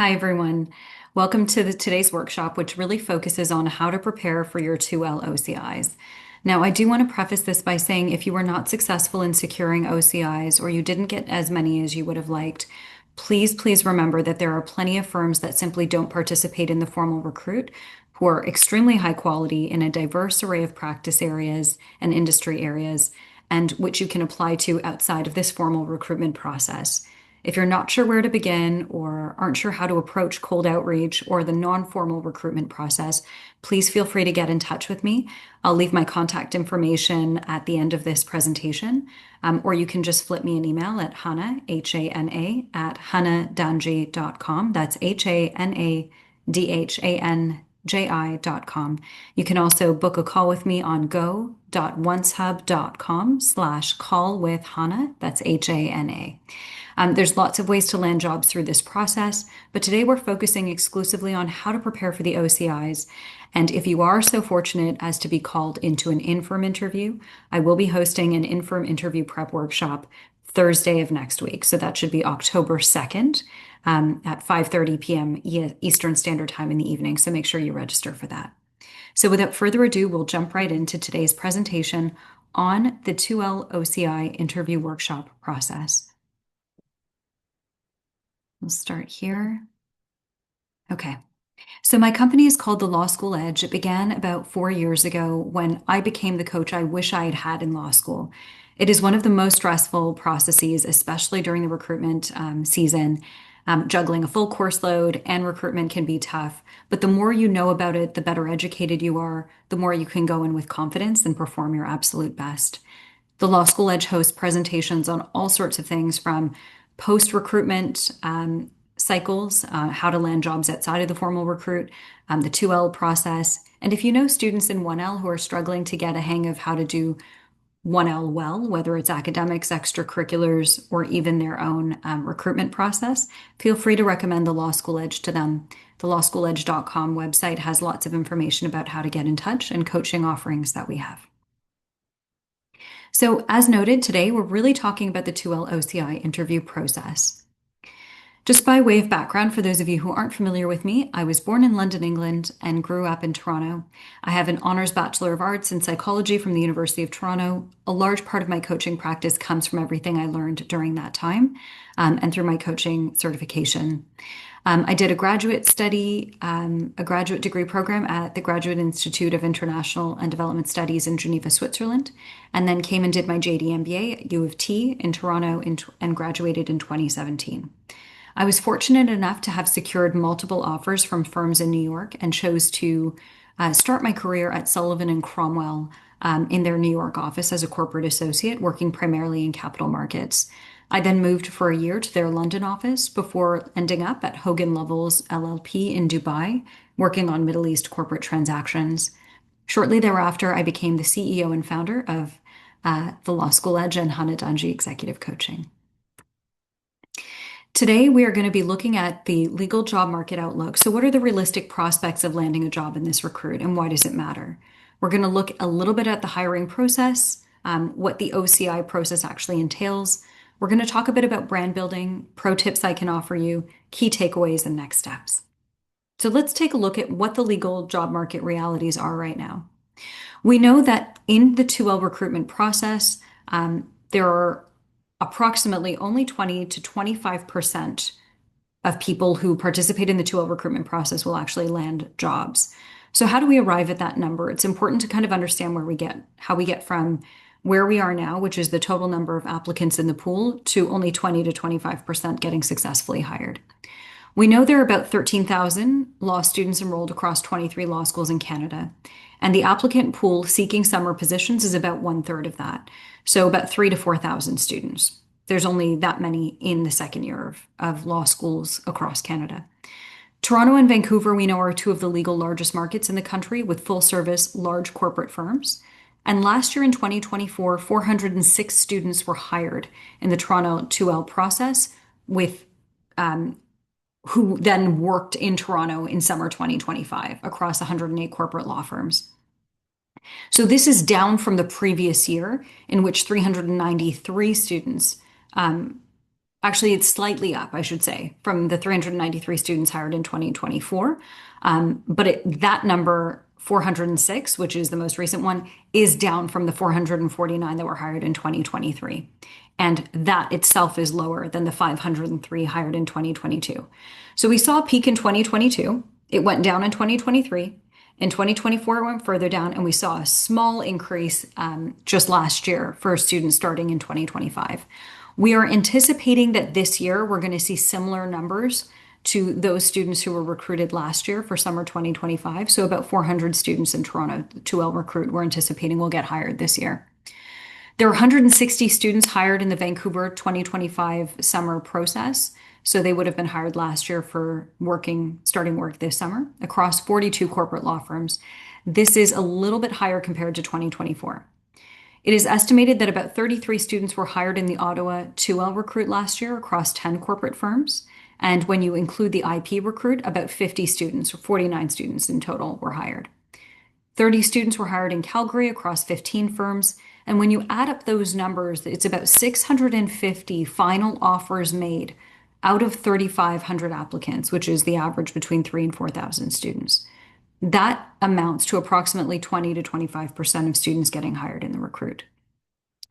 Hi, everyone. Welcome to today's workshop, which really focuses on how to prepare for your 2L OCIs. Now, I do want to preface this by saying if you were not successful in securing OCIs or you didn't get as many as you would have liked, please remember that there are plenty of firms that simply don't participate in the formal recruit who are extremely high quality in a diverse array of practice areas and industry areas, and which you can apply to outside of this formal recruitment process. If you're not sure where to begin or aren't sure how to approach cold outreach or the non-formal recruitment process, please feel free to get in touch with me. I'll leave my contact information at the end of this presentation, or you can just flip me an email at Hannah, Hana, at hannahdanji.com. That's HANADHANJI.com. You can also book a call with me on go.oncehub.com/call with Hannah. That's HANA. There's lots of ways to land jobs through this process, but today we're focusing exclusively on how to prepare for the OCIs. And if you are so fortunate as to be called into an in-firm interview, I will be hosting an in-firm interview prep workshop Thursday of next week. So that should be October 2nd at 5:30 p.m. Eastern Standard Time in the evening. So make sure you register for that. So without further ado, we'll jump right into today's presentation on the 2L OCI interview workshop process. We'll start here. Okay. So my company is called the Law School Edge. It began about 4 years ago when I became the coach I wish I had had in law school. It is one of the most stressful processes, especially during the recruitment season. Juggling a full course load and recruitment can be tough, but the more you know about it, the better educated you are, the more you can go in with confidence and perform your absolute best. The Law School Edge hosts presentations on all sorts of things from post-recruitment cycles, how to land jobs outside of the formal recruit, the 2L process. And if you know students in 1L who are struggling to get a hang of how to do 1L well, whether it's academics, extracurriculars, or even their own recruitment process, feel free to recommend the Law School Edge to them. The lawschooledge.com website has lots of information about how to get in touch and coaching offerings that we have. So as noted, today we're really talking about the 2L OCI interview process. Just by way of background, for those of you who aren't familiar with me, I was born in London, England, and grew up in Toronto. I have an Honours Bachelor of Arts in Psychology from the University of Toronto. A large part of my coaching practice comes from everything I learned during that time and through my coaching certification. I did a graduate study, a graduate degree program at the Graduate Institute of International and Development Studies in Geneva, Switzerland, and then came and did my JD MBA at U of T in Toronto and graduated in 2017. I was fortunate enough to have secured multiple offers from firms in New York and chose to start my career at Sullivan and Cromwell in their New York office as a corporate associate, working primarily in capital markets. I then moved for a year to their London office before ending up at Hogan Lovells LLP in Dubai, working on Middle East corporate transactions. Shortly thereafter, I became the CEO and founder of the Law School Edge and Hannah Danji Executive Coaching. Today, we are going to be looking at the legal job market outlook. So what are the realistic prospects of landing a job in this recruit, and why does it matter? We're going to look a little bit at the hiring process, what the OCI process actually entails. We're going to talk a bit about brand building, pro tips I can offer you, key takeaways, and next steps. So let's take a look at what the legal job market realities are right now. We know that in the 2L recruitment process, there are approximately only 20 to 25% of people who participate in the 2L recruitment process will actually land jobs. So how do we arrive at that number? It's important to kind of understand how we get from where we are now, which is the total number of applicants in the pool, to only 20 to 25% getting successfully hired. We know there are about 13,000 law students enrolled across 23 law schools in Canada, and the applicant pool seeking summer positions is about 1/3 of that, so about 3,000 to 4,000 students. There's only that many in the second year of law schools across Canada. Toronto and Vancouver, we know, are two of the legal largest markets in the country with full-service large corporate firms. And last year in 2024, 406 students were hired in the Toronto 2L process with who then worked in Toronto in summer 2025 across 108 corporate law firms. So this is down from the previous year in which 393 students Actually, it's slightly up, I should say, from the 393 students hired in 2024. That number, 406, which is the most recent one, is down from the 449 that were hired in 2023. And that itself is lower than the 503 hired in 2022. So we saw a peak in 2022. It went down in 2023. In 2024, it went further down, and we saw a small increase just last year for students starting in 2025. We are anticipating that this year we're going to see similar numbers to those students who were recruited last year for summer 2025. So about 400 students in Toronto, 2L recruit, we're anticipating will get hired this year. There were 160 students hired in the Vancouver 2025 summer process. So they would have been hired last year for starting work this summer across 42 corporate law firms. This is a little bit higher compared to 2024. It is estimated that about 33 students were hired in the Ottawa 2L recruit last year across 10 corporate firms. And when you include the IP recruit, about 50 students, or 49 students in total, were hired. 30 students were hired in Calgary across 15 firms. And when you add up those numbers, it's about 650 final offers made out of 3,500 applicants, which is the average between 3,000 and 4,000 students. That amounts to approximately 20 to 25% of students getting hired in the recruit.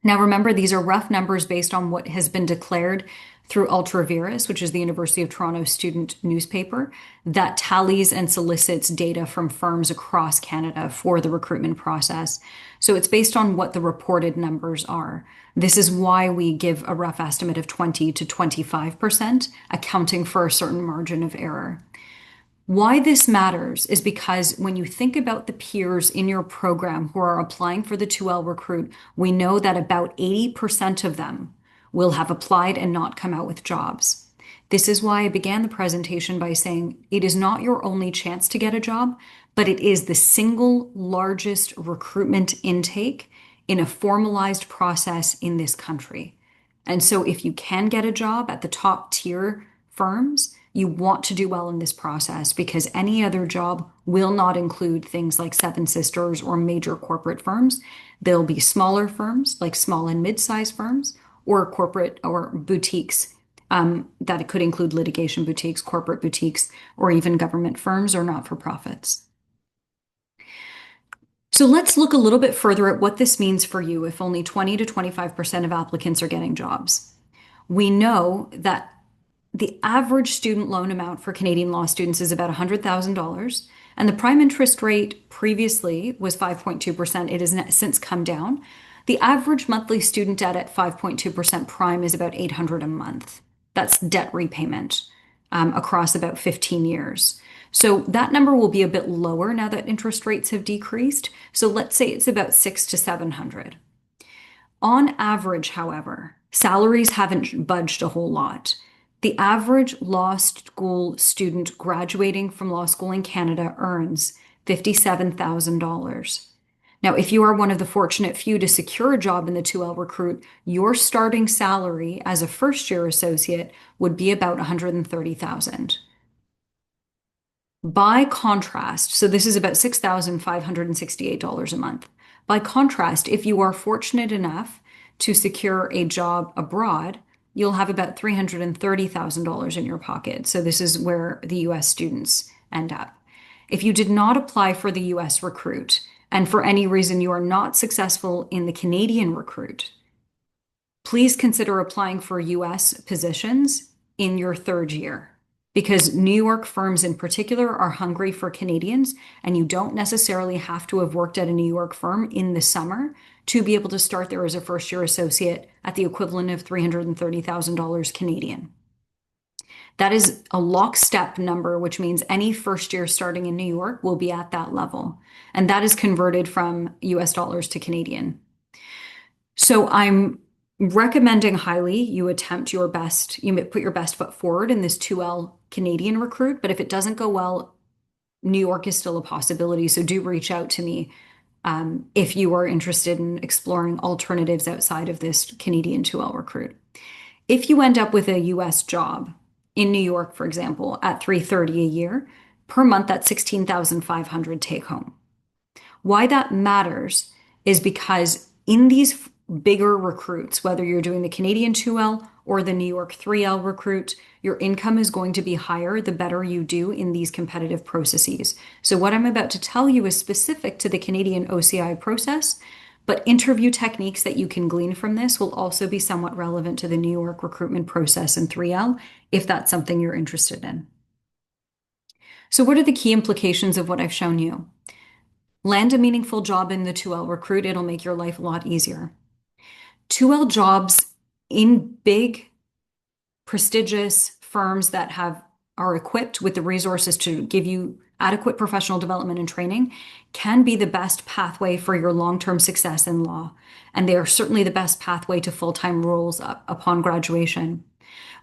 Now, remember, these are rough numbers based on what has been declared through Ultra Vires, which is the University of Toronto student newspaper that tallies and solicits data from firms across Canada for the recruitment process. So it's based on what the reported numbers are. This is why we give a rough estimate of 20 to 25%, accounting for a certain margin of error. Why this matters is because when you think about the peers in your program who are applying for the 2L recruit, we know that about 80% of them will have applied and not come out with jobs. This is why I began the presentation by saying it is not your only chance to get a job, but it is the single largest recruitment intake in a formalized process in this country. And so if you can get a job at the top tier firms, you want to do well in this process because any other job will not include things like Seven Sisters or major corporate firms. There'll be smaller firms like small and mid-sized firms or corporate or boutiques that it could include litigation boutiques, corporate boutiques, or even government firms or not-for-profits. So let's look a little bit further at what this means for you if only 20 to 25% of applicants are getting jobs. We know that the average student loan amount for Canadian law students is about $100,000, and the prime interest rate previously was 5.2%. It has since come down. The average monthly student debt at 5.2% prime is about $800 a month. That's debt repayment across about 15 years. So that number will be a bit lower now that interest rates have decreased. So let's say it's about 600 to 700. On average, however, salaries haven't budged a whole lot. The average law school student graduating from law school in Canada earns $57,000. Now, if you are one of the fortunate few to secure a job in the 2L recruit, your starting salary as a first-year associate would be about $130,000. By contrast, so this is about $6,568 a month. By contrast, if you are fortunate enough to secure a job abroad, you'll have about $330,000 in your pocket. So this is where the US students end up. If you did not apply for the US recruit, and for any reason you are not successful in the Canadian recruit, please consider applying for US positions in your third year. Because New York firms in particular are hungry for Canadians, and you don't necessarily have to have worked at a New York firm in the summer to be able to start there as a first-year associate at the equivalent of $330,000 Canadian. That is a lockstep number, which means any first year starting in New York will be at that level. And that is converted from US dollars to Canadian. So I'm recommending highly you attempt your best, you put your best foot forward in this 2L Canadian recruit. But if it doesn't go well, New York is still a possibility. So do reach out to me if you are interested in exploring alternatives outside of this Canadian 2L recruit. If you end up with a US job in New York, for example, at $330 a year per month, that's $16,500 take home. Why that matters is because in these bigger recruits, whether you're doing the Canadian 2L or the New York 3L recruit, your income is going to be higher the better you do in these competitive processes. So, what I'm about to tell you is specific to the Canadian OCI process, but interview techniques that you can glean from this will also be somewhat relevant to the New York recruitment process in 3L if that's something you're interested in. So, what are the key implications of what I've shown you? Land a meaningful job in the 2L recruit, it'll make your life a lot easier. 2L jobs in big, prestigious firms that are equipped with the resources to give you adequate professional development and training can be the best pathway for your long-term success in law. And they are certainly the best pathway to full-time roles upon graduation.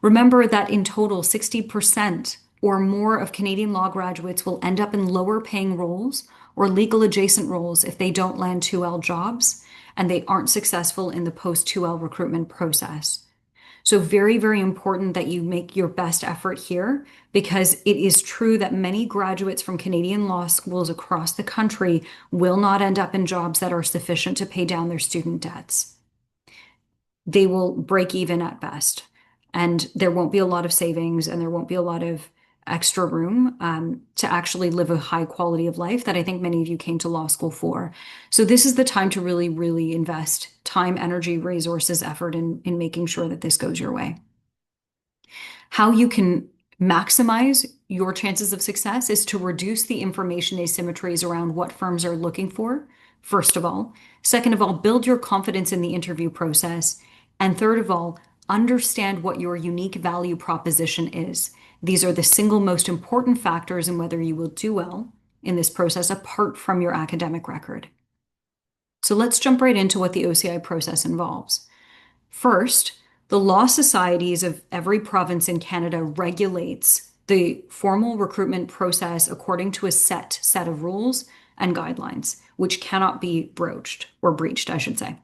Remember that in total, 60% or more of Canadian law graduates will end up in lower paying roles or legal adjacent roles if they don't land 2L jobs and they aren't successful in the post 2L recruitment process. So very, very important that you make your best effort here because it is true that many graduates from Canadian law schools across the country will not end up in jobs that are sufficient to pay down their student debts. They will break even at best. And there won't be a lot of savings and there won't be a lot of extra room to actually live a high quality of life that I think many of you came to law school for. So this is the time to really, really invest time, energy, resources, effort in making sure that this goes your way. How you can maximize your chances of success is to reduce the information asymmetries around what firms are looking for, first of all. Second of all, build your confidence in the interview process. And third of all, understand what your unique value proposition is. These are the single most important factors in whether you will do well in this process apart from your academic record. So let's jump right into what the OCI process involves. First, the law societies of every province in Canada regulates the formal recruitment process according to a set of rules and guidelines, which cannot be broached or breached, I should say.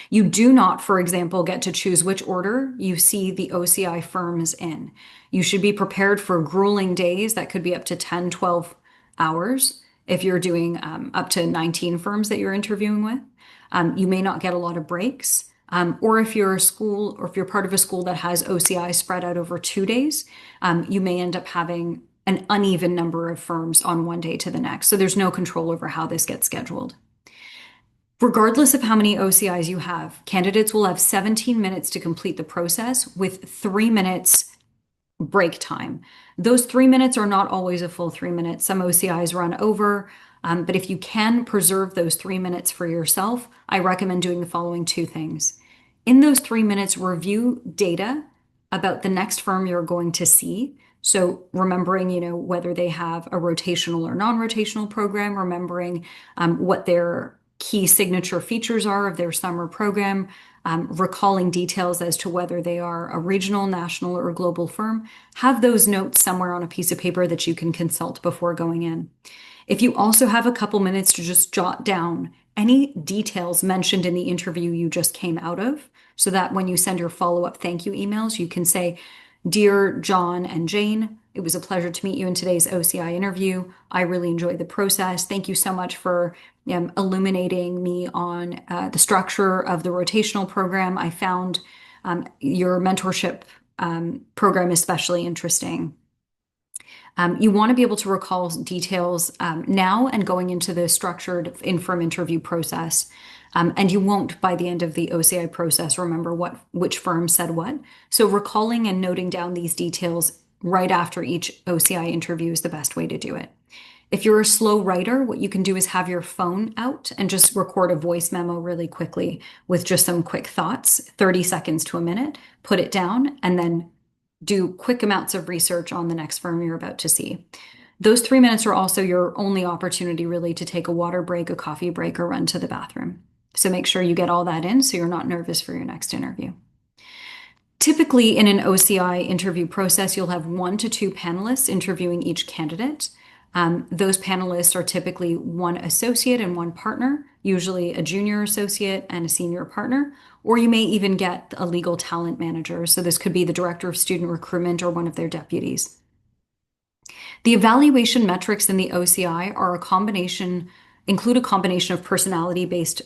You do not, for example, get to choose which order you see the OCI firms in. You should be prepared for grueling days that could be up to 10, 12 hours if you're doing up to 19 firms that you're interviewing with. You may not get a lot of breaks. Or if you're a school or if you're part of a school that has OCI spread out over 2 days, you may end up having an uneven number of firms on one day to the next. So there's no control over how this gets scheduled. Regardless of how many OCIs you have, candidates will have 17 minutes to complete the process with 3 minutes break time. Those 3 minutes are not always a full 3 minutes. Some OCIs run over, but if you can preserve those 3 minutes for yourself, I recommend doing the following 2 things. In those 3 minutes, review data about the next firm you're going to see. So remembering, whether they have a rotational or non-rotational program, remembering what their key signature features are of their summer program, recalling details as to whether they are a regional, national, or global firm. Have those notes somewhere on a piece of paper that you can consult before going in. If you also have a couple minutes to just jot down any details mentioned in the interview you just came out of, so that when you send your follow-up thank you emails, you can say, "Dear John and Jane, it was a pleasure to meet you in today's OCI interview. I really enjoyed the process. Thank you so much for illuminating me on the structure of the rotational program. I found your mentorship program especially interesting." You want to be able to recall details now and going into the structured in-firm interview process. And you won't, by the end of the OCI process, remember which firm said what. So recalling and noting down these details right after each OCI interview is the best way to do it. If you're a slow writer, what you can do is have your phone out and just record a voice memo really quickly with just some quick thoughts, 30 seconds to a minute, put it down, and then do quick amounts of research on the next firm you're about to see. Those 3 minutes are also your only opportunity really to take a water break, a coffee break, or run to the bathroom. So make sure you get all that in so you're not nervous for your next interview. Typically in an OCI interview process, you'll have 1 to 2 panelists interviewing each candidate. Those panelists are typically one associate and one partner, usually a junior associate and a senior partner, or you may even get a legal talent manager. So this could be the director of student recruitment or one of their deputies. The evaluation metrics in the OCI include a combination of personality-based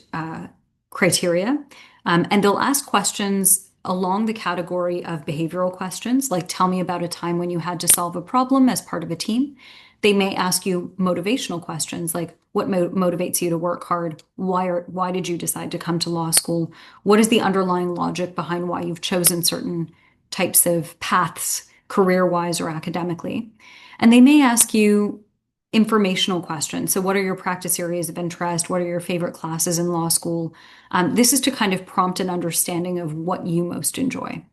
criteria. And they'll ask questions along the category of behavioral questions, like tell me about a time when you had to solve a problem as part of a team. They may ask you motivational questions like what motivates you to work hard? Why did you decide to come to law school? What is the underlying logic behind why you've chosen certain types of paths, career-wise or academically? And they may ask you informational questions. So, what are your practice areas of interest? What are your favorite classes in law school? This is to kind of prompt an understanding of what you most enjoy.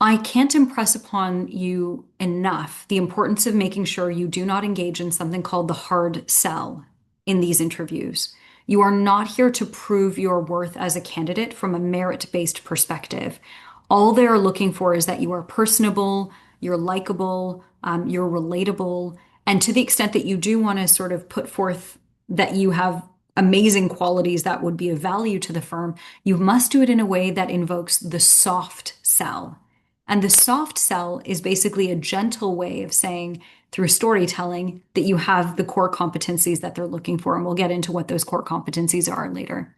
I can't impress upon you enough the importance of making sure you do not engage in something called the hard sell in these interviews. You are not here to prove your worth as a candidate from a merit-based perspective. All they are looking for is that you are personable, you're likable, you're relatable, and to the extent that you do want to sort of put forth that you have amazing qualities that would be of value to the firm, you must do it in a way that invokes the soft sell. And the soft sell is basically a gentle way of saying through storytelling that you have the core competencies that they're looking for. And we'll get into what those core competencies are later.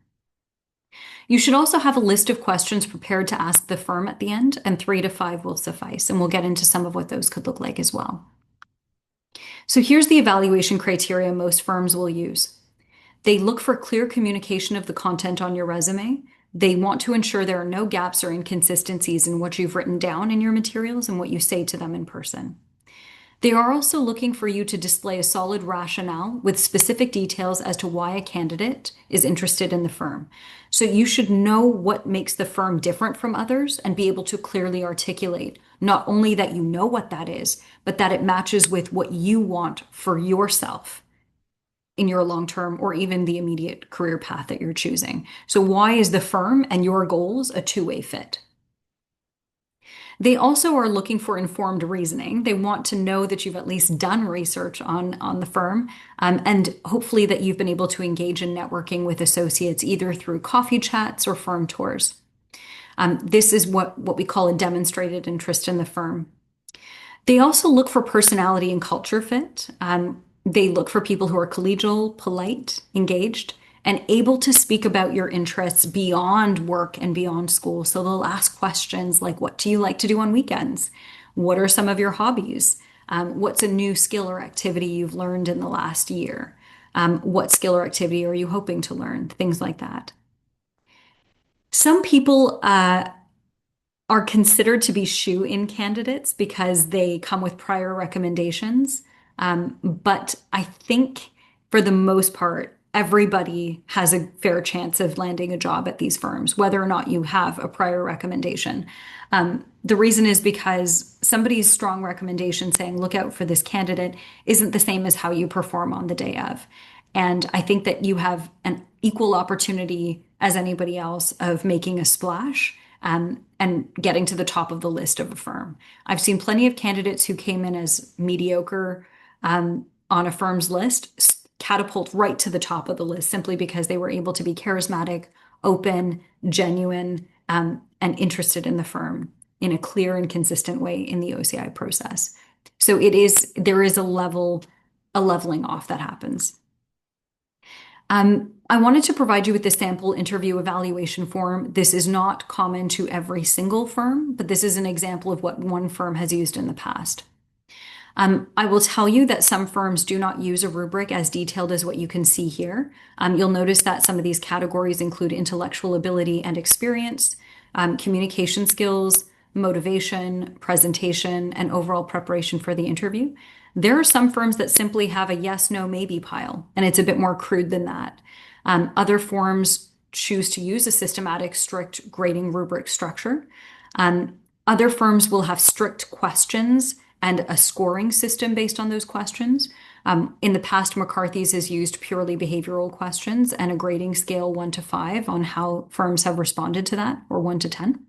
You should also have a list of questions prepared to ask the firm at the end, and 3 to 5 will suffice. And we'll get into some of what those could look like as well. So here's the evaluation criteria most firms will use. They look for clear communication of the content on your resume. They want to ensure there are no gaps or inconsistencies in what you've written down in your materials and what you say to them in person. They are also looking for you to display a solid rationale with specific details as to why a candidate is interested in the firm. So you should know what makes the firm different from others and be able to clearly articulate not only that you know what that is, but that it matches with what you want for yourself in your long-term or even the immediate career path that you're choosing. So why is the firm and your goals a two-way fit? They also are looking for informed reasoning. They want to know that you've at least done research on the firm, and hopefully that you've been able to engage in networking with associates either through coffee chats or firm tours. This is what we call a demonstrated interest in the firm. They also look for personality and culture fit. They look for people who are collegial, polite, engaged, and able to speak about your interests beyond work and beyond school. So they'll ask questions like, what do you like to do on weekends? What are some of your hobbies? What's a new skill or activity you've learned in the last year? What skill or activity are you hoping to learn? Things like that. Some people are considered to be shoe-in candidates because they come with prior recommendations. But I think for the most part, everybody has a fair chance of landing a job at these firms, whether or not you have a prior recommendation. The reason is because somebody's strong recommendation saying, look out for this candidate, isn't the same as how you perform on the day of. And I think that you have an equal opportunity as anybody else of making a splash and getting to the top of the list of a firm. I've seen plenty of candidates who came in as mediocre on a firm's list catapult right to the top of the list simply because they were able to be charismatic, open, genuine, and interested in the firm in a clear and consistent way in the OCI process. So there is a leveling off that happens. I wanted to provide you with the sample interview evaluation form. This is not common to every single firm, but this is an example of what one firm has used in the past. I will tell you that some firms do not use a rubric as detailed as what you can see here. You'll notice that some of these categories include intellectual ability and experience, communication skills, motivation, presentation, and overall preparation for the interview. There are some firms that simply have a yes, no, maybe pile, and it's a bit more crude than that. Other firms choose to use a systematic, strict grading rubric structure. Other firms will have strict questions and a scoring system based on those questions. In the past, McCarthy's has used purely behavioral questions and a grading scale 1 to 5 on how firms have responded to that, or 1 to 10.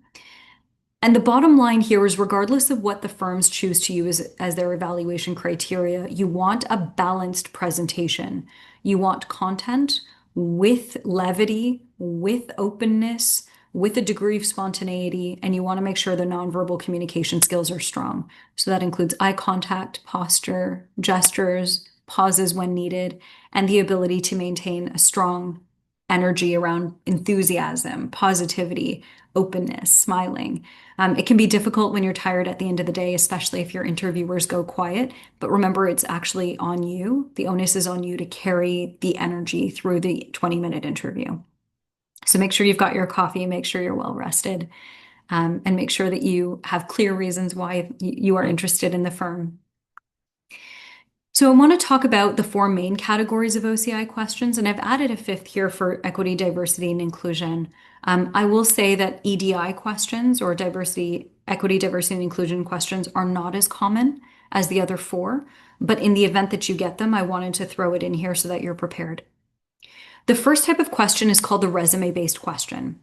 And the bottom line here is regardless of what the firms choose to use as their evaluation criteria, you want a balanced presentation. You want content with levity, with openness, with a degree of spontaneity, and you want to make sure the nonverbal communication skills are strong. So that includes eye contact, posture, gestures, pauses when needed, and the ability to maintain a strong energy around enthusiasm, positivity, openness, smiling. It can be difficult when you're tired at the end of the day, especially if your interviewers go quiet. But remember, it's actually on you. The onus is on you to carry the energy through the 20-minute interview. So make sure you've got your coffee, make sure you're well rested, and make sure that you have clear reasons why you are interested in the firm. So I want to talk about the four main categories of OCI questions, and I've added a fifth here for equity, diversity, and inclusion. I will say that EDI questions or equity, diversity, and inclusion questions are not as common as the other four, but in the event that you get them, I wanted to throw it in here so that you're prepared. The first type of question is called the resume-based question.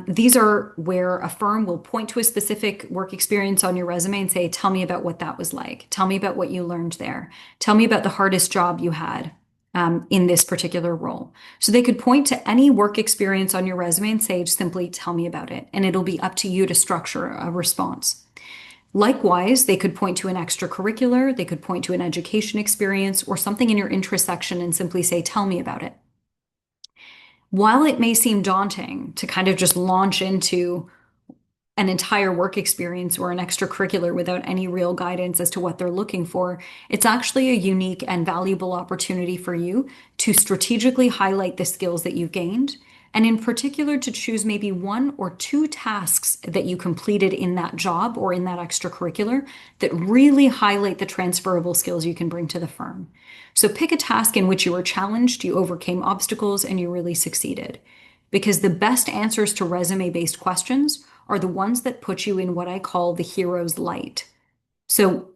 These are where a firm will point to a specific work experience on your resume and say, tell me about what that was like. Tell me about what you learned there. Tell me about the hardest job you had in this particular role. So they could point to any work experience on your resume and say, simply tell me about it. And it'll be up to you to structure a response. Likewise, they could point to an extracurricular, they could point to an education experience or something in your interest section and simply say, tell me about it. While it may seem daunting to kind of just launch into an entire work experience or an extracurricular without any real guidance as to what they're looking for, it's actually a unique and valuable opportunity for you to strategically highlight the skills that you've gained, and in particular to choose maybe one or two tasks that you completed in that job or in that extracurricular that really highlight the transferable skills you can bring to the firm. So pick a task in which you were challenged, you overcame obstacles, and you really succeeded. Because the best answers to resume-based questions are the ones that put you in what I call the hero's light. So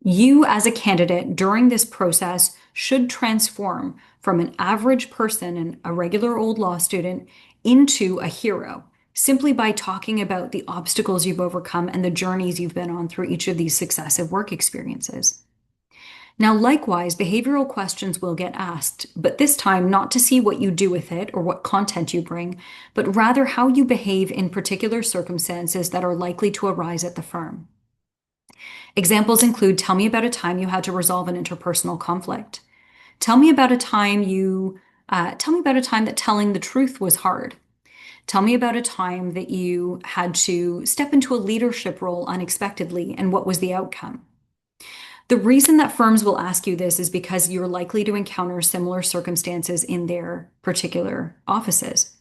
you as a candidate during this process should transform from an average person and a regular old law student into a hero simply by talking about the obstacles you've overcome and the journeys you've been on through each of these successive work experiences. Now, likewise, behavioral questions will get asked, but this time not to see what you do with it or what content you bring, but rather how you behave in particular circumstances that are likely to arise at the firm. Examples include, tell me about a time you had to resolve an interpersonal conflict. Tell me about a time that telling the truth was hard. Tell me about a time that you had to step into a leadership role unexpectedly and what was the outcome. The reason that firms will ask you this is because you're likely to encounter similar circumstances in their particular offices.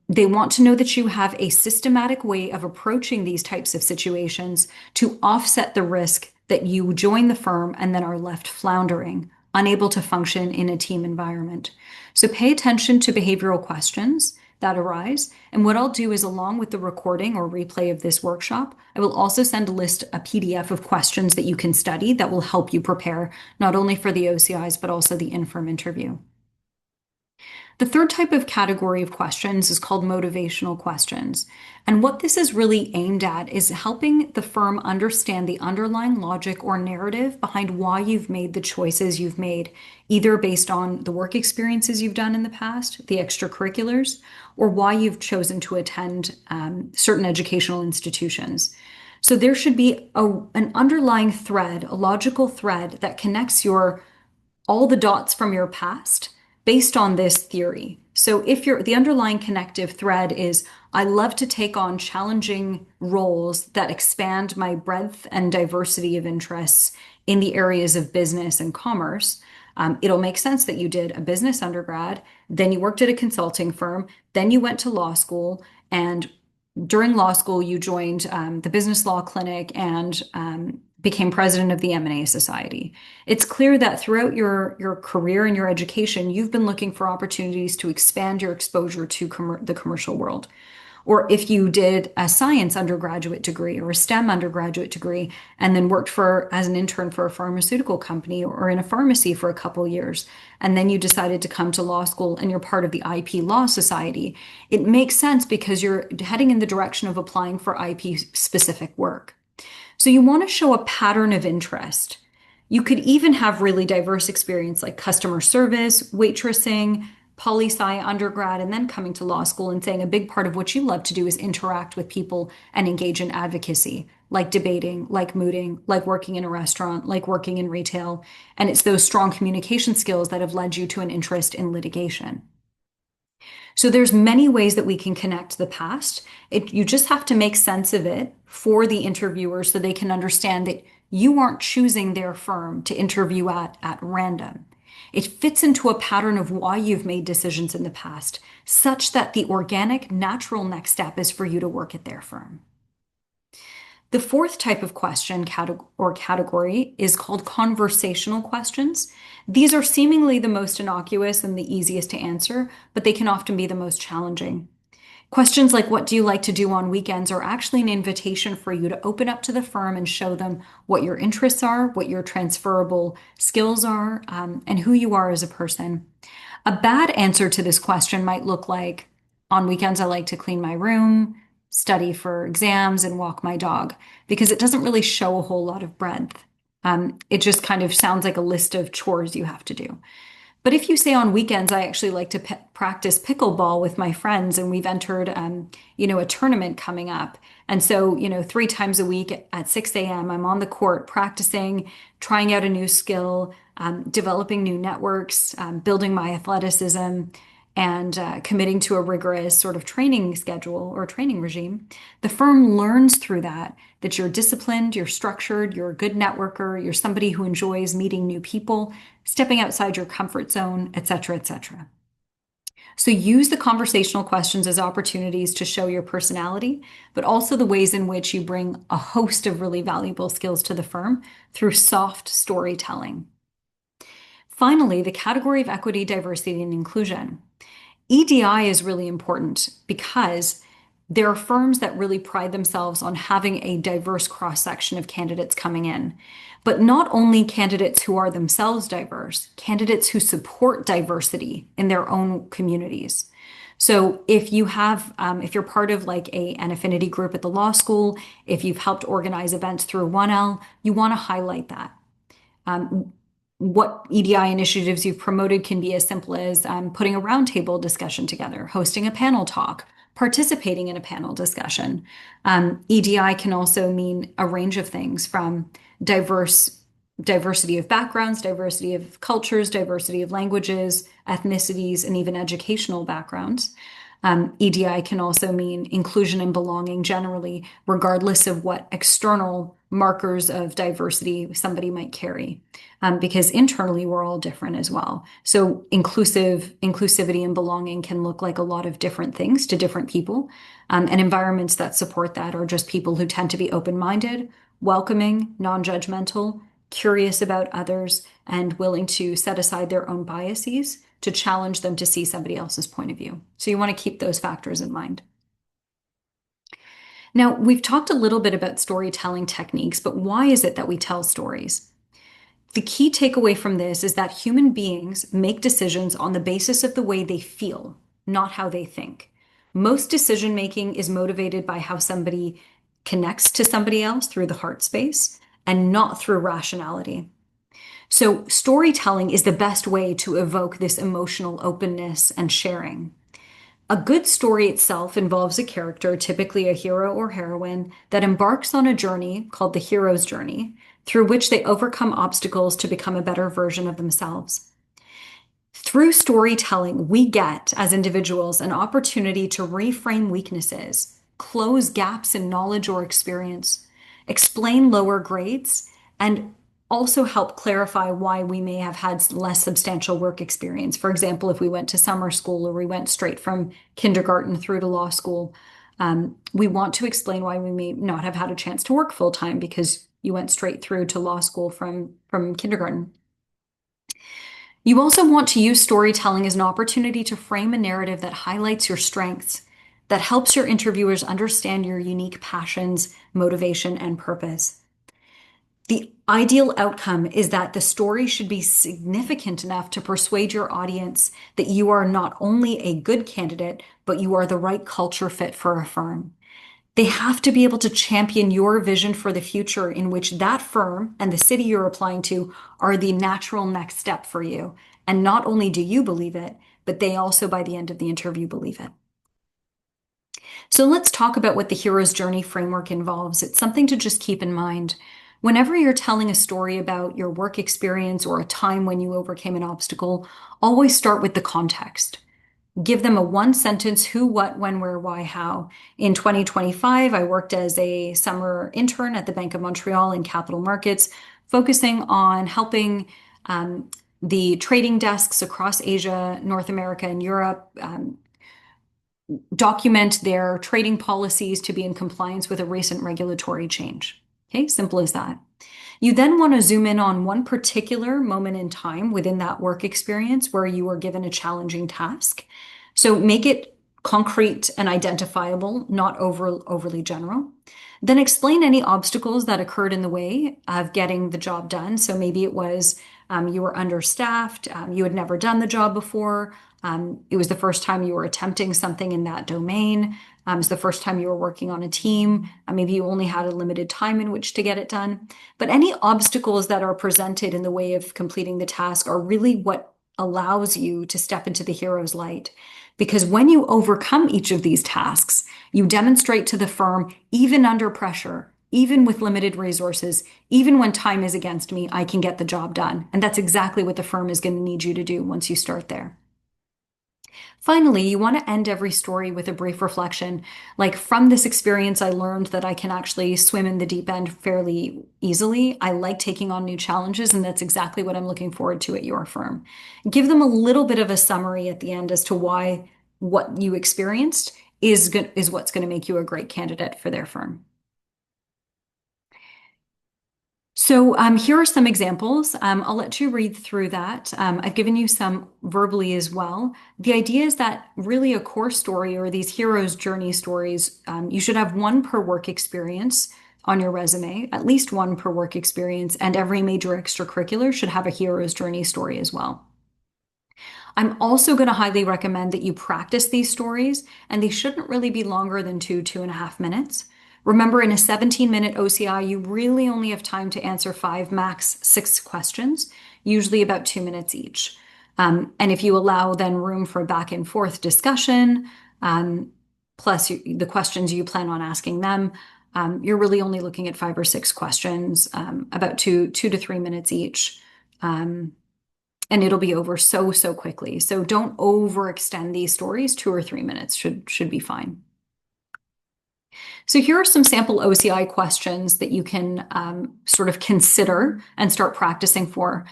They want to know that you have a systematic way of approaching these types of situations to offset the risk that you join the firm and then are left floundering, unable to function in a team environment. So pay attention to behavioral questions that arise. And what I'll do is, along with the recording or replay of this workshop, I will also send a PDF of questions that you can study that will help you prepare not only for the OCIs, but also the in-firm interview. The third type of category of questions is called motivational questions. And what this is really aimed at is helping the firm understand the underlying logic or narrative behind why you've made the choices you've made, either based on the work experiences you've done in the past, the extracurriculars, or why you've chosen to attend certain educational institutions. So there should be an underlying thread, a logical thread that connects all the dots from your past based on this theory. So if the underlying connective thread is, I love to take on challenging roles that expand my breadth and diversity of interests in the areas of business and commerce, it'll make sense that you did a business undergrad, then you worked at a consulting firm, then you went to law school, and during law school, you joined the business law clinic and became president of the M&A Society. It's clear that throughout your career and your education, you've been looking for opportunities to expand your exposure to the commercial world. Or if you did a science undergraduate degree or a STEM undergraduate degree and then worked as an intern for a pharmaceutical company or in a pharmacy for a couple years, and then you decided to come to law school and you're part of the IP Law Society, it makes sense because you're heading in the direction of applying for IP specific work. So you want to show a pattern of interest. You could even have really diverse experience like customer service, waitressing, poli-sci undergrad, and then coming to law school and saying a big part of what you love to do is interact with people and engage in advocacy, like debating, like mooting, like working in a restaurant, like working in retail. And it's those strong communication skills that have led you to an interest in litigation. So there's many ways that we can connect the past. You just have to make sense of it for the interviewer so they can understand that you aren't choosing their firm to interview at random. It fits into a pattern of why you've made decisions in the past, such that the organic, natural next step is for you to work at their firm. The fourth type of question or category is called conversational questions. These are seemingly the most innocuous and the easiest to answer, but they can often be the most challenging. Questions like, what do you like to do on weekends, are actually an invitation for you to open up to the firm and show them what your interests are, what your transferable skills are, and who you are as a person. A bad answer to this question might look like, on weekends, I like to clean my room, study for exams, and walk my dog, because it doesn't really show a whole lot of breadth. It just kind of sounds like a list of chores you have to do. But if you say on weekends, I actually like to practice pickleball with my friends, and we've entered, a tournament coming up. And so, 3 times a week at 6 a.m., I'm on the court practicing, trying out a new skill, developing new networks, building my athleticism, and committing to a rigorous sort of training schedule or training regime. The firm learns through that you're disciplined, you're structured, you're a good networker, you're somebody who enjoys meeting new people, stepping outside your comfort zone, et cetera, et cetera. So use the conversational questions as opportunities to show your personality, but also the ways in which you bring a host of really valuable skills to the firm through soft storytelling. Finally, the category of equity, diversity, and inclusion. EDI is really important because there are firms that really pride themselves on having a diverse cross-section of candidates coming in, but not only candidates who are themselves diverse, candidates who support diversity in their own communities. So if you're part of like an affinity group at the law school, if you've helped organize events through 1L, you want to highlight that. What EDI initiatives you've promoted can be as simple as putting a roundtable discussion together, hosting a panel talk, participating in a panel discussion. EDI can also mean a range of things from diversity of backgrounds, diversity of cultures, diversity of languages, ethnicities, and even educational backgrounds. EDI can also mean inclusion and belonging generally, regardless of what external markers of diversity somebody might carry, because internally we're all different as well. So inclusivity and belonging can look like a lot of different things to different people, and environments that support that are just people who tend to be open-minded, welcoming, non-judgmental, curious about others, and willing to set aside their own biases to challenge them to see somebody else's point of view. So you want to keep those factors in mind. Now, we've talked a little bit about storytelling techniques, but why is it that we tell stories? The key takeaway from this is that human beings make decisions on the basis of the way they feel, not how they think. Most decision making is motivated by how somebody connects to somebody else through the heart space and not through rationality. So storytelling is the best way to evoke this emotional openness and sharing. A good story itself involves a character, typically a hero or heroine, that embarks on a journey called the hero's journey, through which they overcome obstacles to become a better version of themselves. Through storytelling, we get, as individuals, an opportunity to reframe weaknesses, close gaps in knowledge or experience, explain lower grades, and also help clarify why we may have had less substantial work experience. For example, if we went to summer school or we went straight from kindergarten through to law school, we want to explain why we may not have had a chance to work full time because you went straight through to law school from kindergarten. You also want to use storytelling as an opportunity to frame a narrative that highlights your strengths, that helps your interviewers understand your unique passions, motivation, and purpose. The ideal outcome is that the story should be significant enough to persuade your audience that you are not only a good candidate, but you are the right culture fit for a firm. They have to be able to champion your vision for the future in which that firm and the city you're applying to are the natural next step for you. And not only do you believe it, but they also, by the end of the interview, believe it. So let's talk about what the hero's journey framework involves. It's something to just keep in mind. Whenever you're telling a story about your work experience or a time when you overcame an obstacle, always start with the context. Give them a one sentence who, what, when, where, why, how. In 2025, I worked as a summer intern at the Bank of Montreal in capital markets, focusing on helping um, the trading desks across Asia, North America, and Europe document their trading policies to be in compliance with a recent regulatory change. Okay, simple as that. You then want to zoom in on one particular moment in time within that work experience where you were given a challenging task. So make it concrete and identifiable, not overly general. Then explain any obstacles that occurred in the way of getting the job done. So maybe it was you were understaffed, you had never done the job before, it was the first time you were attempting something in that domain. It was the first time you were working on a team. Maybe you only had a limited time in which to get it done. But any obstacles that are presented in the way of completing the task are really what allows you to step into the hero's light. Because when you overcome each of these tasks, you demonstrate to the firm, even under pressure, even with limited resources, even when time is against me, I can get the job done. And that's exactly what the firm is going to need you to do once you start there. Finally, you want to end every story with a brief reflection. Like, from this experience, I learned that I can actually swim in the deep end fairly easily. I like taking on new challenges, and that's exactly what I'm looking forward to at your firm. Give them a little bit of a summary at the end as to why what you experienced is what's going to make you a great candidate for their firm. So here are some examples. I'll let you read through that. I've given you some verbally as well. The idea is that really a core story or these hero's journey stories, you should have one per work experience on your resume, at least one per work experience, and every major extracurricular should have a hero's journey story as well. I'm also going to highly recommend that you practice these stories, and they shouldn't really be longer than 2.5 minutes. Remember, in a 17-minute OCI, you really only have time to answer 5, max 6 questions, usually about 2 minutes each. And if you allow then room for back and forth discussion, plus the questions you plan on asking them, you're really only looking at 5 or 6 questions, about 2 to 3 minutes each. And it'll be over so quickly. So don't overextend these stories. 2 or 3 minutes should be fine. So here are some sample OCI questions that you can sort of consider and start practicing for.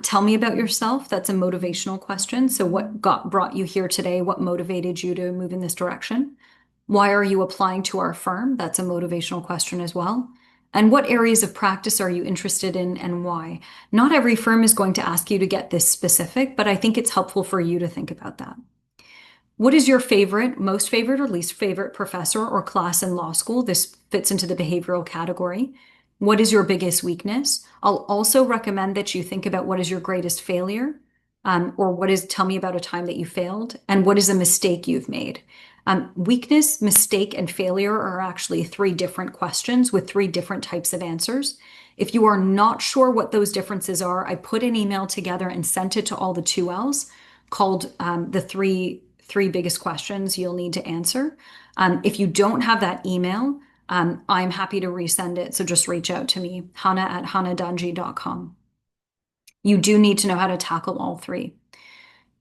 Tell me about yourself. That's a motivational question. So what brought you here today? What motivated you to move in this direction? Why are you applying to our firm? That's a motivational question as well. And what areas of practice are you interested in and why? Not every firm is going to ask you to get this specific, but I think it's helpful for you to think about that. What is your favorite, most favorite, or least favorite professor or class in law school? This fits into the behavioral category. What is your biggest weakness? I'll also recommend that you think about what is your greatest failure, tell me about a time that you failed, and what is a mistake you've made. Weakness, mistake, and failure are actually 3 different questions with 3 different types of answers. If you are not sure what those differences are, I put an email together and sent it to all the 2Ls called the three biggest questions you'll need to answer. If you don't have that email, I'm happy to resend it. So just reach out to me, hannah@hannahdanji.com. You do need to know how to tackle all 3.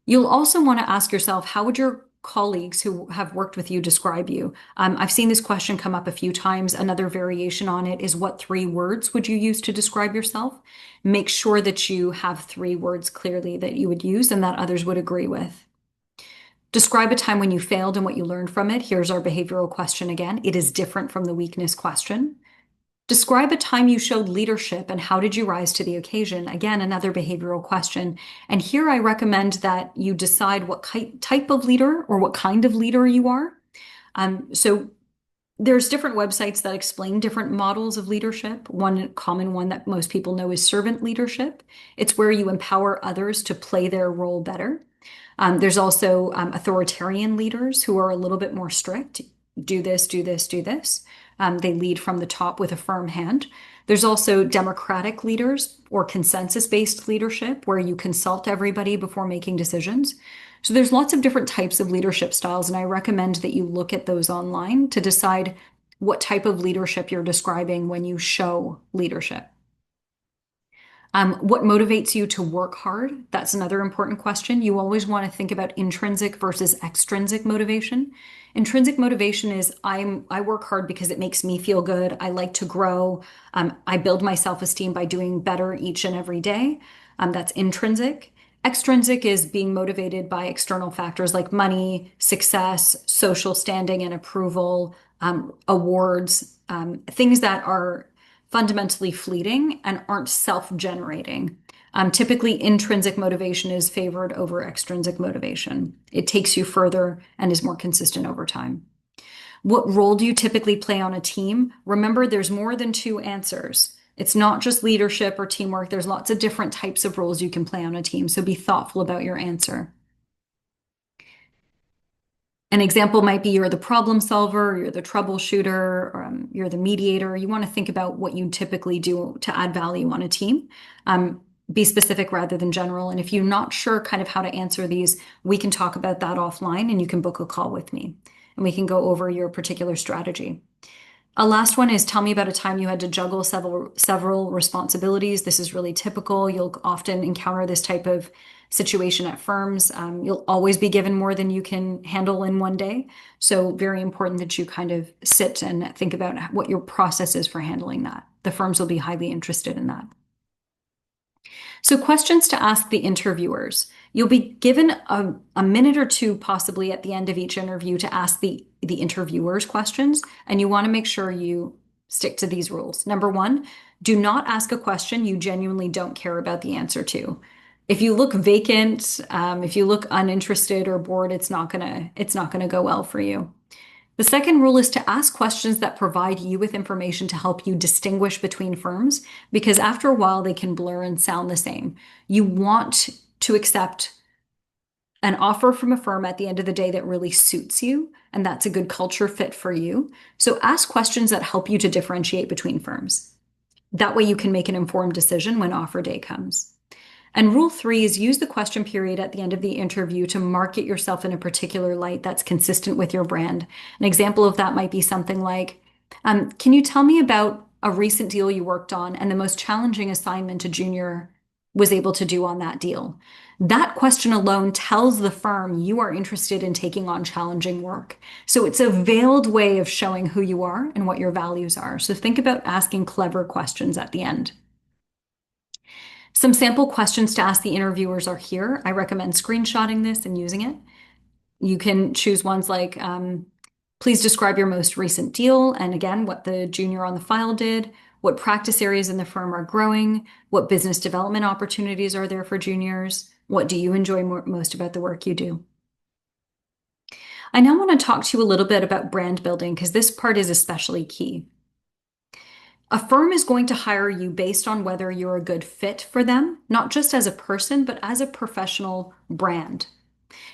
You'll also want to ask yourself, how would your colleagues who have worked with you describe you? I've seen this question come up a few times. Another variation on it is, what 3 words would you use to describe yourself? Make sure that you have 3 words clearly that you would use and that others would agree with. Describe a time when you failed and what you learned from it. Here's our behavioral question again. It is different from the weakness question. Describe a time you showed leadership and how did you rise to the occasion? Again, another behavioral question. And here I recommend that you decide what type of leader or what kind of leader you are. So there's different websites that explain different models of leadership. One common one that most people know is servant leadership. It's where you empower others to play their role better. There's also authoritarian leaders who are a little bit more strict. Do this, do this, do this. They lead from the top with a firm hand. There's also democratic leaders or consensus-based leadership where you consult everybody before making decisions. So there's lots of different types of leadership styles, and I recommend that you look at those online to decide what type of leadership you're describing when you show leadership. What motivates you to work hard? That's another important question. You always want to think about intrinsic versus extrinsic motivation. Intrinsic motivation is I work hard because it makes me feel good. I like to grow. I build my self-esteem by doing better each and every day. That's intrinsic. Extrinsic is being motivated by external factors like money, success, social standing and approval, awards, things that are fundamentally fleeting and aren't self-generating. Typically, intrinsic motivation is favored over extrinsic motivation. It takes you further and is more consistent over time. What role do you typically play on a team? Remember, there's more than two answers. It's not just leadership or teamwork. There's lots of different types of roles you can play on a team. So be thoughtful about your answer. An example might be you're the problem solver, you're the troubleshooter, or, you're the mediator. You want to think about what you typically do to add value on a team. Be specific rather than general. And if you're not sure kind of how to answer these, we can talk about that offline and you can book a call with me and we can go over your particular strategy. A last one is tell me about a time you had to juggle several responsibilities. This is really typical. You'll often encounter this type of situation at firms. You'll always be given more than you can handle in one day. So very important that you kind of sit and think about what your process is for handling that. The firms will be highly interested in that. So questions to ask the interviewers. You'll be given a minute or two possibly at the end of each interview to ask the interviewers questions, and you want to make sure you stick to these rules. Number one, do not ask a question you genuinely don't care about the answer to. If you look vacant, if you look uninterested or bored, it's not gonna go well for you. The second rule is to ask questions that provide you with information to help you distinguish between firms, because after a while they can blur and sound the same. You want to accept an offer from a firm at the end of the day that really suits you, and that's a good culture fit for you. So ask questions that help you to differentiate between firms. That way you can make an informed decision when offer day comes. And rule three is use the question period at the end of the interview to market yourself in a particular light that's consistent with your brand. An example of that might be something like, can you tell me about a recent deal you worked on and the most challenging assignment a junior was able to do on that deal? That question alone tells the firm you are interested in taking on challenging work. So it's a veiled way of showing who you are and what your values are. So think about asking clever questions at the end. Some sample questions to ask the interviewers are here. I recommend screenshotting this and using it. You can choose ones like, please describe your most recent deal, and again, what the junior on the file did, what practice areas in the firm are growing, what business development opportunities are there for juniors, what do you enjoy most about the work you do. I now want to talk to you a little bit about brand building because this part is especially key. A firm is going to hire you based on whether you're a good fit for them, not just as a person, but as a professional brand.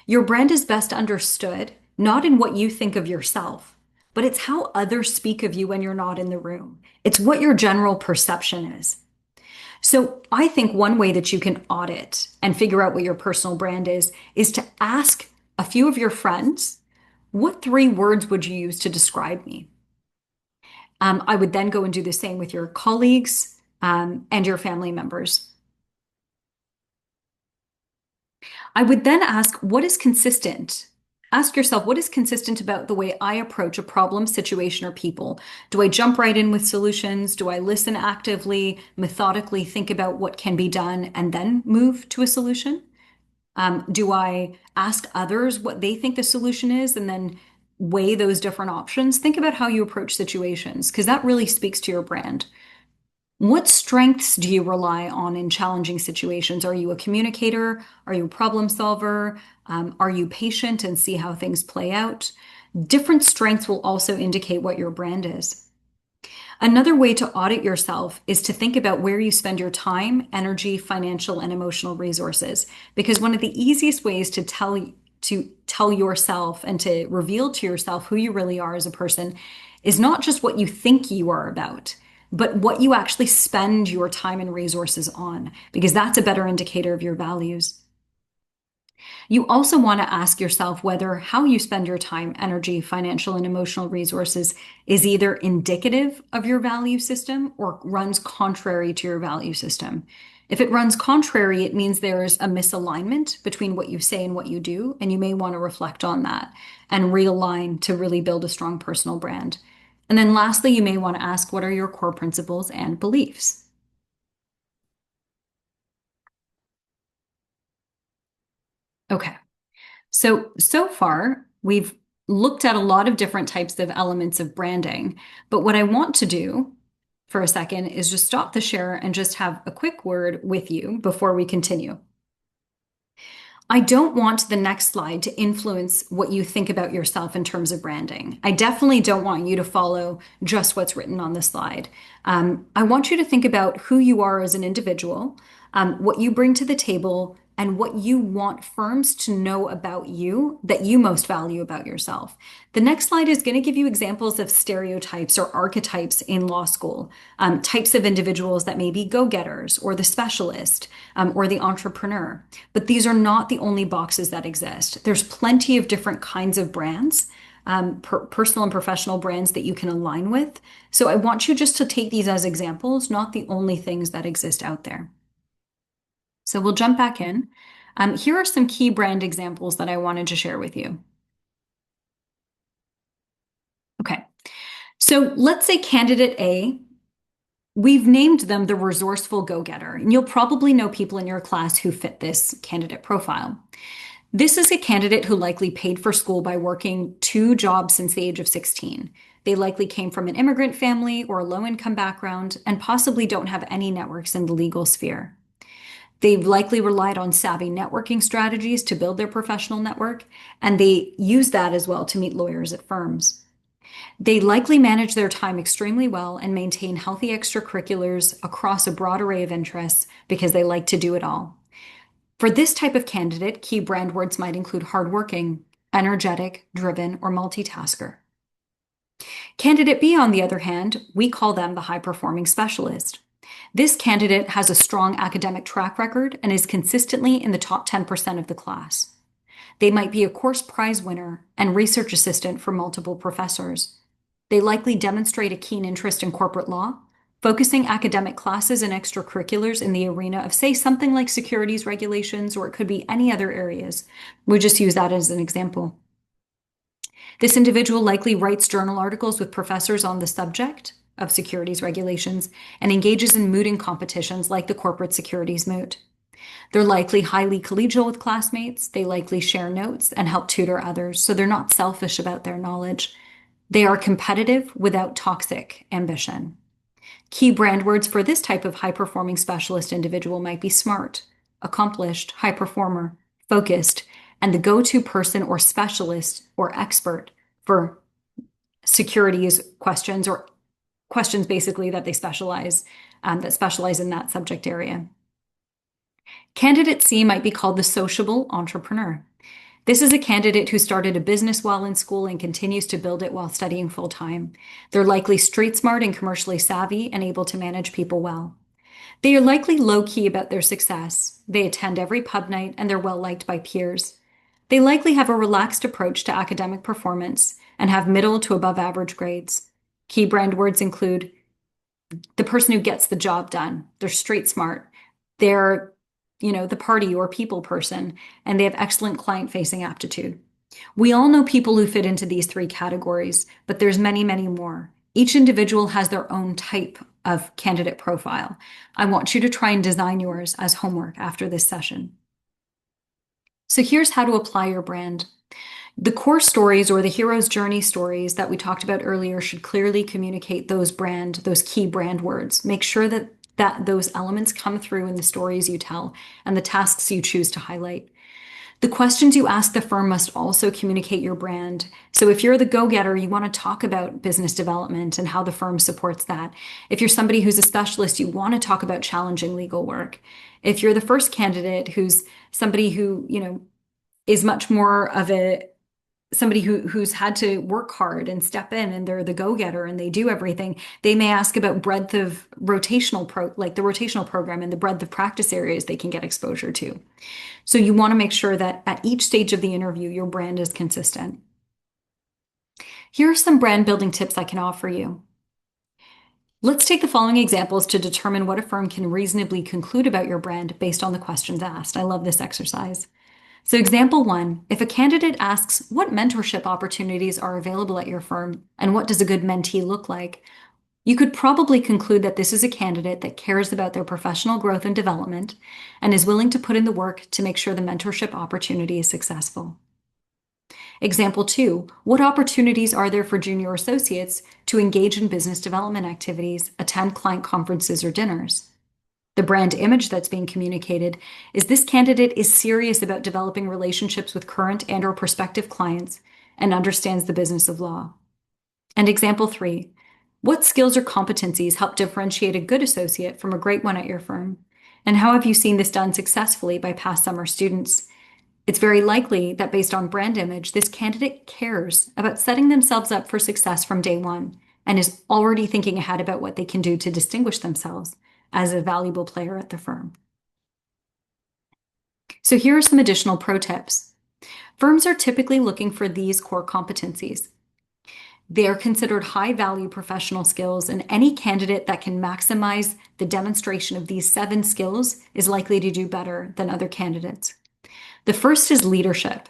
Your brand is best understood, not in what you think of yourself, but it's how others speak of you when you're not in the room. It's what your general perception is. So I think one way that you can audit and figure out what your personal brand is to ask a few of your friends, what three words would you use to describe me? I would then go and do the same with your colleagues and your family members. I would then ask, what is consistent? Ask yourself, what is consistent about the way I approach a problem, situation, or people? Do I jump right in with solutions? Do I listen actively, methodically think about what can be done, and then move to a solution? Do I ask others what they think the solution is and then weigh those different options? Think about how you approach situations because that really speaks to your brand. What strengths do you rely on in challenging situations? Are you a communicator? Are you a problem solver? Are you patient and see how things play out? Different strengths will also indicate what your brand is. Another way to audit yourself is to think about where you spend your time, energy, financial, and emotional resources. Because one of the easiest ways to tell yourself and to reveal to yourself who you really are as a person is not just what you think you are about, but what you actually spend your time and resources on, because that's a better indicator of your values. You also want to ask yourself whether how you spend your time, energy, financial, and emotional resources is either indicative of your value system or runs contrary to your value system. If it runs contrary, it means there's a misalignment between what you say and what you do, and you may want to reflect on that and realign to really build a strong personal brand. And then lastly, you may want to ask, what are your core principles and beliefs? Okay. So far, we've looked at a lot of different types of elements of branding, but what I want to do for a second is just stop the share and just have a quick word with you before we continue. I don't want the next slide to influence what you think about yourself in terms of branding. I definitely don't want you to follow just what's written on the slide. I want you to think about who you are as an individual, what you bring to the table, and what you want firms to know about you that you most value about yourself. The next slide is going to give you examples of stereotypes or archetypes in law school, types of individuals that may be go-getters or the specialist or the entrepreneur. But these are not the only boxes that exist. There's plenty of different kinds of brands, personal and professional brands that you can align with. So I want you just to take these as examples, not the only things that exist out there. So we'll jump back in. Here are some key brand examples that I wanted to share with you. Okay, so let's say candidate A, we've named them the resourceful go-getter, and you'll probably know people in your class who fit this candidate profile. This is a candidate who likely paid for school by working 2 jobs since the age of 16. They likely came from an immigrant family or a low-income background and possibly don't have any networks in the legal sphere. They've likely relied on savvy networking strategies to build their professional network, and they use that as well to meet lawyers at firms. They likely manage their time extremely well and maintain healthy extracurriculars across a broad array of interests because they like to do it all. For this type of candidate, key brand words might include hardworking, energetic, driven, or multitasker. Candidate B, on the other hand, we call them the high-performing specialist. This candidate has a strong academic track record and is consistently in the top 10% of the class. They might be a course prize winner and research assistant for multiple professors. They likely demonstrate a keen interest in corporate law, focusing academic classes and extracurriculars in the arena of, say, something like securities regulations, or it could be any other areas. We just use that as an example. This individual likely writes journal articles with professors on the subject of securities regulations and engages in mooting competitions like the corporate securities moot. They're likely highly collegial with classmates. They likely share notes and help tutor others, so they're not selfish about their knowledge. They are competitive without toxic ambition. Key brand words for this type of high-performing specialist individual might be smart, accomplished, high performer, focused, and the go-to person or specialist or expert for securities questions or questions basically that they specialize in that subject area. Candidate C might be called the sociable entrepreneur. This is a candidate who started a business while in school and continues to build it while studying full time. They're likely street smart and commercially savvy and able to manage people well. They are likely low-key about their success. They attend every pub night and they're well liked by peers. They likely have a relaxed approach to academic performance and have middle to above average grades. Key brand words include the person who gets the job done. They're street smart. They're, the party or people person, and they have excellent client-facing aptitude. We all know people who fit into these 3 categories, but there's many, many more. Each individual has their own type of candidate profile. I want you to try and design yours as homework after this session. So here's how to apply your brand. The core stories or the hero's journey stories that we talked about earlier should clearly communicate those key brand words. Make sure that those elements come through in the stories you tell and the tasks you choose to highlight. The questions you ask the firm must also communicate your brand. So if you're the go-getter, you want to talk about business development and how the firm supports that. If you're somebody who's a specialist, you want to talk about challenging legal work. If you're the first candidate who's somebody who, is much more of somebody who's had to work hard and step in and they're the go-getter and they do everything, they may ask about breadth of the rotational program and the breadth of practice areas they can get exposure to. So you want to make sure that at each stage of the interview, your brand is consistent. Here are some brand building tips I can offer you. Let's take the following examples to determine what a firm can reasonably conclude about your brand based on the questions asked. I love this exercise. So, example one, if a candidate asks, what mentorship opportunities are available at your firm and what does a good mentee look like? You could probably conclude that this is a candidate that cares about their professional growth and development and is willing to put in the work to make sure the mentorship opportunity is successful. Example two, what opportunities are there for junior associates to engage in business development activities, attend client conferences or dinners? The brand image that's being communicated is this candidate is serious about developing relationships with current and/or prospective clients and understands the business of law. And example three, what skills or competencies help differentiate a good associate from a great one at your firm? And how have you seen this done successfully by past summer students? It's very likely that based on brand image, this candidate cares about setting themselves up for success from day one and is already thinking ahead about what they can do to distinguish themselves as a valuable player at the firm. So here are some additional pro tips. Firms are typically looking for these core competencies. They are considered high-value professional skills, and any candidate that can maximize the demonstration of these 7 skills is likely to do better than other candidates. The first is leadership.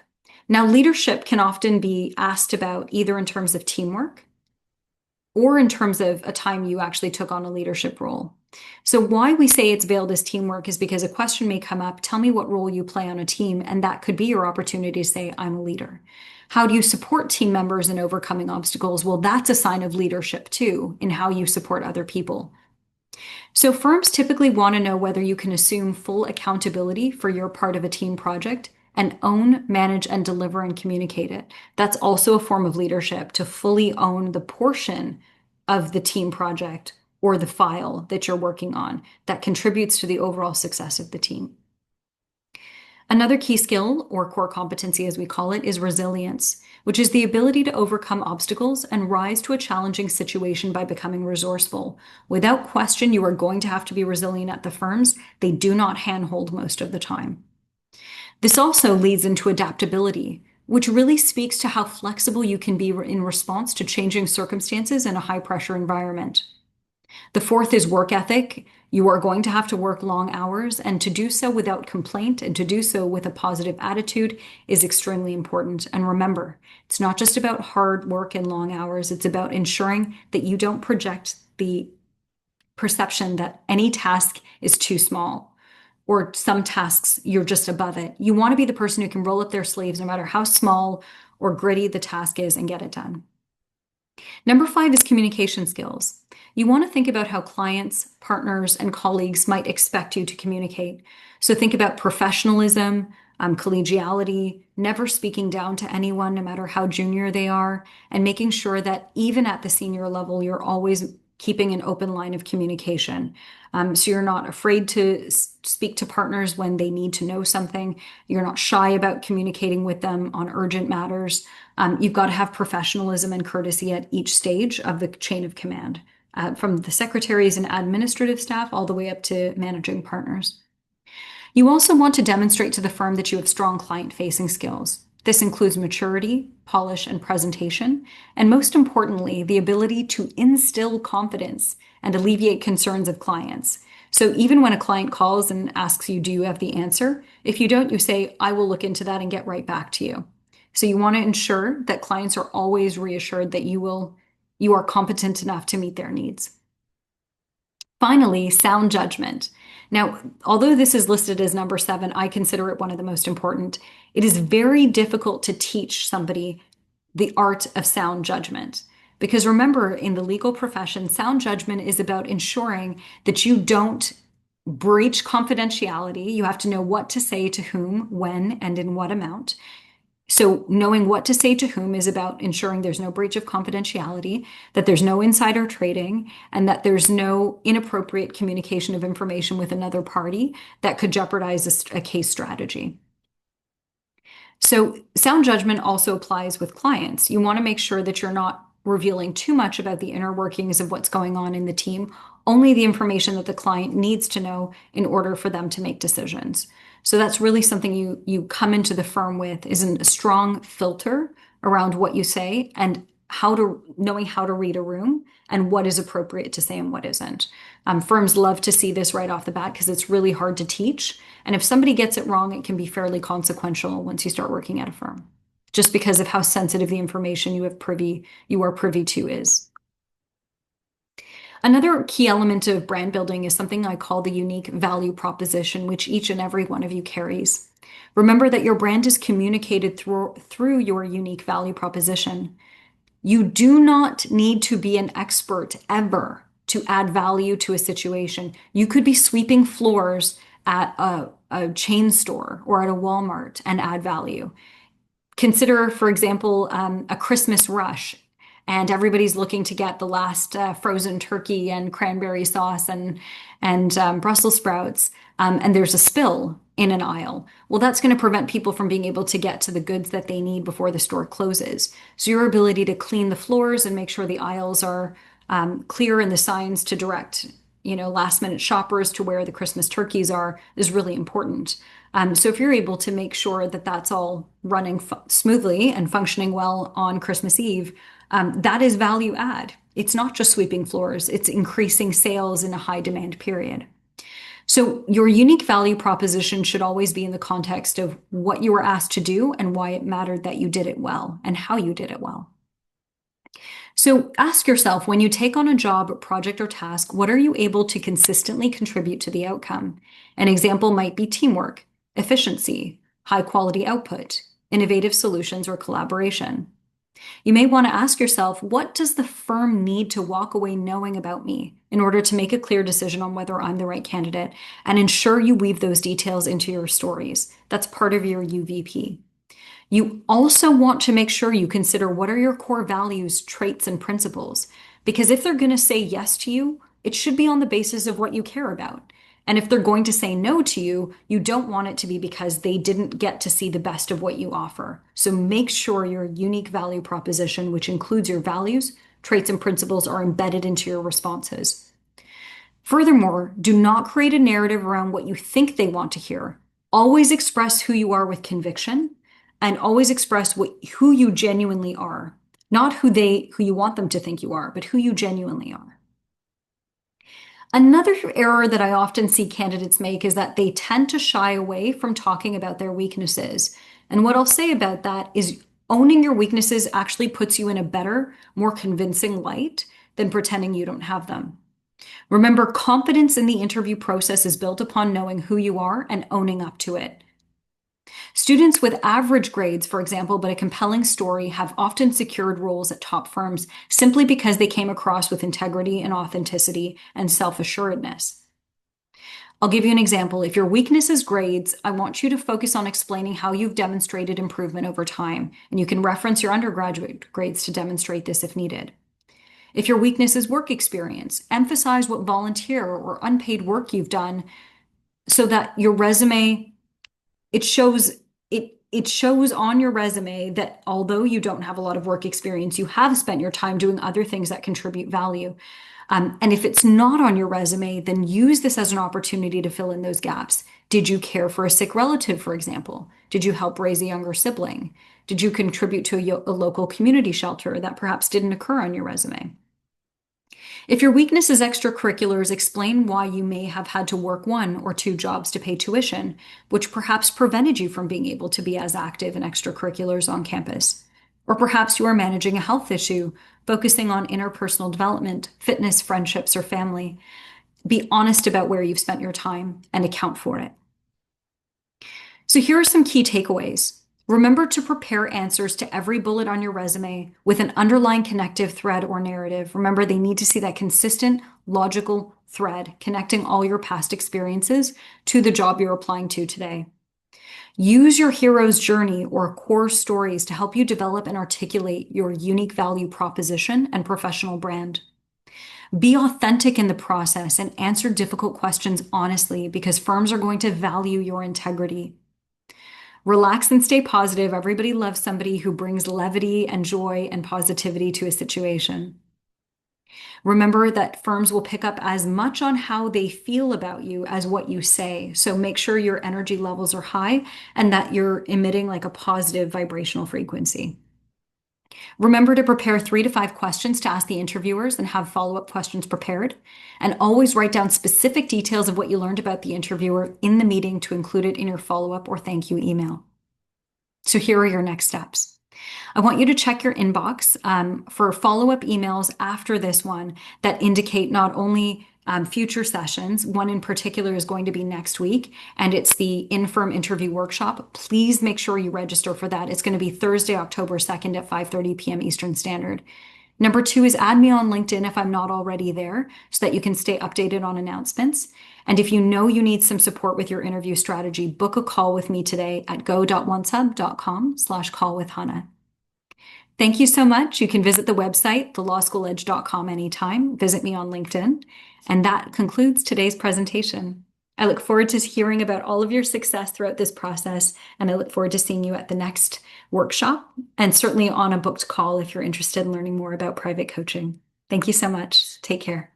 Now, leadership can often be asked about either in terms of teamwork or in terms of a time you actually took on a leadership role. So why we say it's veiled as teamwork is because a question may come up, tell me what role you play on a team, and that could be your opportunity to say, I'm a leader. How do you support team members in overcoming obstacles? Well, that's a sign of leadership too, in how you support other people. So firms typically want to know whether you can assume full accountability for your part of a team project and own, manage, and deliver and communicate it. That's also a form of leadership, to fully own the portion of the team project or the file that you're working on that contributes to the overall success of the team. Another key skill, or core competency as we call it, is resilience, which is the ability to overcome obstacles and rise to a challenging situation by becoming resourceful. Without question, you are going to have to be resilient at the firms. They do not handhold most of the time. This also leads into adaptability, which really speaks to how flexible you can be in response to changing circumstances in a high-pressure environment. The fourth is work ethic. You are going to have to work long hours, and to do so without complaint and to do so with a positive attitude is extremely important. And remember, it's not just about hard work and long hours. It's about ensuring that you don't project the perception that any task is too small or some tasks you're just above it. You want to be the person who can roll up their sleeves no matter how small or gritty the task is and get it done. Number 5 is communication skills. You want to think about how clients, partners, and colleagues might expect you to communicate. So think about professionalism, collegiality, never speaking down to anyone, no matter how junior they are, and making sure that even at the senior level, you're always keeping an open line of communication. So you're not afraid to speak to partners when they need to know something. You're not shy about communicating with them on urgent matters. You've got to have professionalism and courtesy at each stage of the chain of command, from the secretaries and administrative staff all the way up to managing partners. You also want to demonstrate to the firm that you have strong client-facing skills. This includes maturity, polish, and presentation, and most importantly, the ability to instill confidence and alleviate concerns of clients. So even when a client calls and asks you, do you have the answer? If you don't, you say, I will look into that and get right back to you. So you want to ensure that clients are always reassured that you are competent enough to meet their needs. Finally, sound judgment. Now, although this is listed as number 7, I consider it one of the most important. It is very difficult to teach somebody the art of sound judgment. Because remember, in the legal profession, sound judgment is about ensuring that you don't breach confidentiality. You have to know what to say to whom, when, and in what amount. So knowing what to say to whom is about ensuring there's no breach of confidentiality, that there's no insider trading, and that there's no inappropriate communication of information with another party that could jeopardize a case strategy. So sound judgment also applies with clients. You want to make sure that you're not revealing too much about the inner workings of what's going on in the team, only the information that the client needs to know in order for them to make decisions. So that's really something you come into the firm with, is a strong filter around what you say and knowing how to read a room and what is appropriate to say and what isn't. Firms love to see this right off the bat because it's really hard to teach. And if somebody gets it wrong, it can be fairly consequential once you start working at a firm, just because of how sensitive the information you are privy to is. Another key element of brand building is something I call the unique value proposition, which each and every one of you carries. Remember that your brand is communicated through your unique value proposition. You do not need to be an expert ever to add value to a situation. You could be sweeping floors at a chain store or at a Walmart and add value. Consider, for example, a Christmas rush, and everybody's looking to get the last frozen turkey and cranberry sauce and Brussels sprouts, and there's a spill in an aisle. Well, that's going to prevent people from being able to get to the goods that they need before the store closes. So your ability to clean the floors and make sure the aisles are clear and the signs to direct, last minute shoppers to where the Christmas turkeys are is really important. So if you're able to make sure that that's all running smoothly and functioning well on Christmas Eve, that is value add. It's not just sweeping floors, it's increasing sales in a high demand period. So your unique value proposition should always be in the context of what you were asked to do and why it mattered that you did it well and how you did it well. So ask yourself, when you take on a job, project, or task, what are you able to consistently contribute to the outcome? An example might be teamwork, efficiency, high quality output, innovative solutions, or collaboration. You may want to ask yourself, what does the firm need to walk away knowing about me in order to make a clear decision on whether I'm the right candidate, and ensure you weave those details into your stories. That's part of your UVP. You also want to make sure you consider what are your core values, traits, and principles. Because if they're going to say yes to you, it should be on the basis of what you care about. And if they're going to say no to you, you don't want it to be because they didn't get to see the best of what you offer. So make sure your unique value proposition, which includes your values, traits, and principles, are embedded into your responses. Furthermore, do not create a narrative around what you think they want to hear. Always express who you are with conviction, and always express who you genuinely are. Not who you want them to think you are, but who you genuinely are. Another error that I often see candidates make is that they tend to shy away from talking about their weaknesses. And what I'll say about that is owning your weaknesses actually puts you in a better, more convincing light than pretending you don't have them. Remember, confidence in the interview process is built upon knowing who you are and owning up to it. Students with average grades, for example, but a compelling story, have often secured roles at top firms simply because they came across with integrity and authenticity and self-assuredness. I'll give you an example. If your weakness is grades, I want you to focus on explaining how you've demonstrated improvement over time, and you can reference your undergraduate grades to demonstrate this if needed. If your weakness is work experience, emphasize what volunteer or unpaid work you've done so that your resume, it shows on your resume that although you don't have a lot of work experience, you have spent your time doing other things that contribute value. And if it's not on your resume, then use this as an opportunity to fill in those gaps. Did you care for a sick relative, for example? Did you help raise a younger sibling? Did you contribute to a local community shelter that perhaps didn't occur on your resume? If your weakness is extracurriculars, explain why you may have had to work 1 or 2 jobs to pay tuition, which perhaps prevented you from being able to be as active in extracurriculars on campus. Or perhaps you are managing a health issue, focusing on interpersonal development, fitness, friendships, or family. Be honest about where you've spent your time and account for it. So here are some key takeaways. Remember to prepare answers to every bullet on your resume with an underlying connective thread or narrative. Remember, they need to see that consistent, logical thread connecting all your past experiences to the job you're applying to today. Use your hero's journey or core stories to help you develop and articulate your unique value proposition and professional brand. Be authentic in the process and answer difficult questions honestly, because firms are going to value your integrity. Relax and stay positive. Everybody loves somebody who brings levity and joy and positivity to a situation. Remember that firms will pick up as much on how they feel about you as what you say. So make sure your energy levels are high and that you're emitting like a positive vibrational frequency. Remember to prepare 3 to 5 questions to ask the interviewers and have follow-up questions prepared. And always write down specific details of what you learned about the interviewer in the meeting to include it in your follow-up or thank you email. So here are your next steps. I want you to check your inbox for follow-up emails after this one that indicate not only future sessions. One in particular is going to be next week, and it's the in-firm interview workshop. Please make sure you register for that. It's going to be Thursday, October 2nd at 5:30 p.m. Eastern Standard. Number 2 is add me on LinkedIn if I'm not already there so that you can stay updated on announcements. And if you know you need some support with your interview strategy, book a call with me today at go.onehub.com/call-with-Hannah. Thank you so much. You can visit the website, thelawschooledge.com anytime. Visit me on LinkedIn. And that concludes today's presentation. I look forward to hearing about all of your success throughout this process, and I look forward to seeing you at the next workshop and certainly on a booked call if you're interested in learning more about private coaching. Thank you so much. Take care.